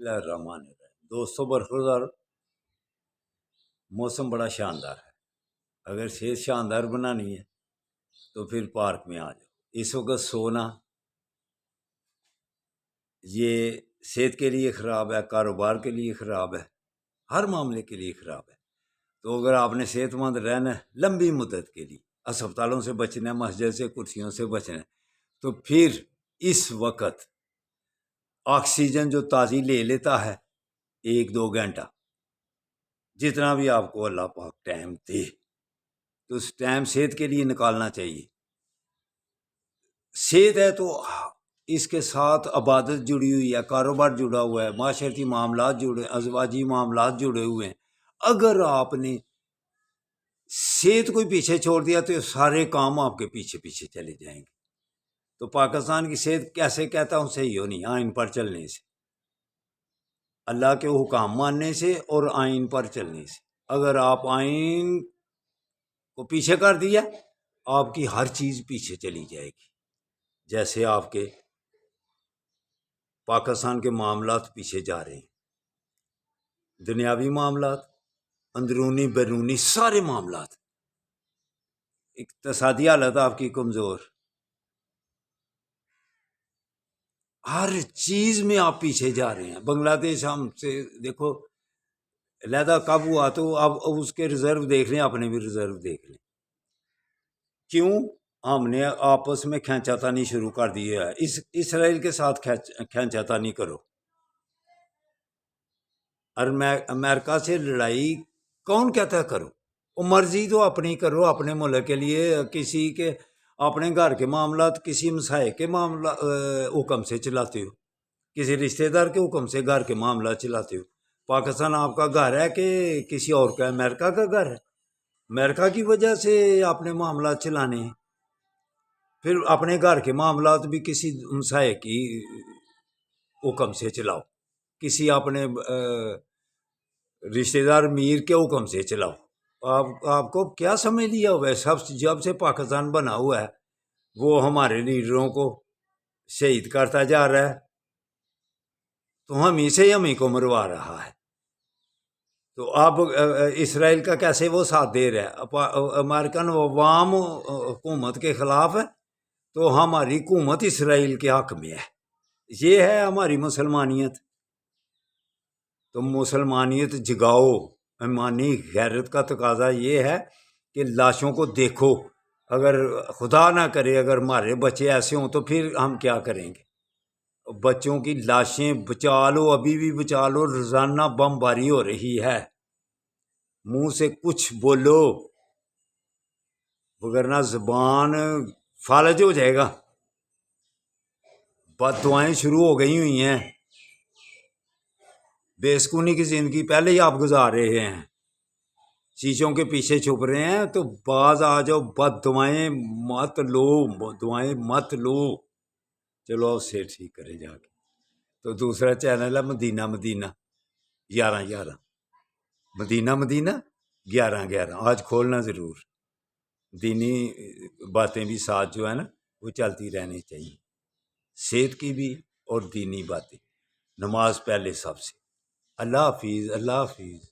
اللہ الرحمن الرحیم۔ دوستوں برخوردار، موسم بڑا شاندار ہے۔ اگر صحت شاندار بنانی ہے تو پھر پارک میں آ جاؤ۔ اس وقت سونا یہ صحت کے لیے خراب ہے، کاروبار کے لیے خراب ہے، ہر معاملے کے لیے خراب ہے۔ تو اگر آپ نے صحت مند رہنا ہے لمبی مدت کے لیے، اسپتالوں سے بچنا ہے، مسجد سے، کرسیوں سے بچنا ہے، تو پھر اس وقت آکسیجن جو تازی لے لیتا ہے 1-2 گھنٹہ، جتنا بھی آپ کو اللہ پاک ٹائم دے، تو اس ٹائم صحت کے لیے نکالنا چاہیے۔ صحت ہے تو اس کے ساتھ عبادت جڑی ہوئی ہے، کاروبار جڑا ہوا ہے، معاشرتی معاملات جڑے، ازواجی معاملات جڑے ہوئے ہیں۔ اگر آپ نے صحت کو پیچھے چھوڑ دیا تو سارے کام آپ کے پیچھے پیچھے چلے جائیں گے۔ تو پاکستان کی صحت کیسے کہتا ہوں صحیح ہو نہیں، آئین پر چلنے سے، اللہ کے حکام ماننے سے اور آئین پر چلنے سے۔ اگر آپ آئین کو پیچھے کر دیا، آپ کی ہر چیز پیچھے چلی جائے گی۔ جیسے آپ کے پاکستان کے معاملات پیچھے جا رہے ہیں، دنیاوی معاملات، اندرونی بیرونی سارے معاملات، اقتصادی حالت آپ کی کمزور، ہر چیز میں آپ پیچھے جا رہے ہیں۔ بنگلہ دیش ہم سے دیکھو علیحدہ کب ہوا، تو اب اس کے ریزرو دیکھ لیں، اپنے بھی ریزرو دیکھ لیں۔ کیوں؟ ہم نے آپس میں کھینچا تانی شروع کر دی ہے۔ اسرائیل کے ساتھ کھینچا تانی کرو، اور امریکہ سے لڑائی کون کہتا ہے کرو؟ وہ مرضی تو اپنی کرو، اپنے ملک کے لیے، کسی کے اپنے گھر کے معاملات کسی مسائل کے معاملات حکم سے چلاتے ہو، کسی رشتہ دار کے حکم سے گھر کے معاملات چلاتے ہو۔ پاکستان آپ کا گھر ہے کہ کسی اور کا؟ امریکہ کا گھر ہے، امریکہ کی وجہ سے اپنے معاملات چلانے ہیں۔ پھر اپنے گھر کے معاملات بھی کسی مسائل کی حکم سے چلاؤ، کسی اپنے رشتہ دار میر کے حکم سے چلاؤ۔ آپ کو کیا سمجھ لیا ہوا ہے؟ جب سے پاکستان بنا ہوا ہے وہ ہمارے لیڈروں کو شہید کرتا جا رہا ہے، تو ہمیں کو مروا رہا ہے۔ تو اب اسرائیل کا کیسے وہ ساتھ دے رہا ہے؟ امریکن عوام حکومت کے خلاف ہے، تو ہماری حکومت اسرائیل کے حق میں ہے۔ یہ ہے ہماری مسلمانیت۔ تو مسلمانیت جگاؤ، ایمانی غیرت کا تقاضا یہ ہے کہ لاشوں کو دیکھو۔ اگر خدا نہ کرے اگر ہمارے بچے ایسے ہوں تو پھر ہم کیا کریں گے؟ بچوں کی لاشیں بچا لو، ابھی بھی بچا لو، روزانہ بم باری ہو رہی ہے۔ منہ سے کچھ بولو وگرنہ زبان فالج ہو جائے گا۔ بد دعائیں شروع ہو گئی ہوئی ہیں، بے سکونی کی زندگی پہلے ہی آپ گزار رہے ہیں، شیشوں کے پیچھے چھپ رہے ہیں، تو باز آ جاؤ، بد دعائیں مت لو، دعائیں مت لو۔ چلو آپ سے ٹھیک کریں جا کے۔ تو دوسرا چینل ہے مدینہ 11 مدینہ 11 آج کھولنا ضرور۔ دینی باتیں بھی ساتھ جو ہے نا وہ چلتی رہنی چاہیے، صحت کی بھی اور دینی باتیں۔ نماز پہلے سب سے۔ اللہ حافظ، اللہ حافظ۔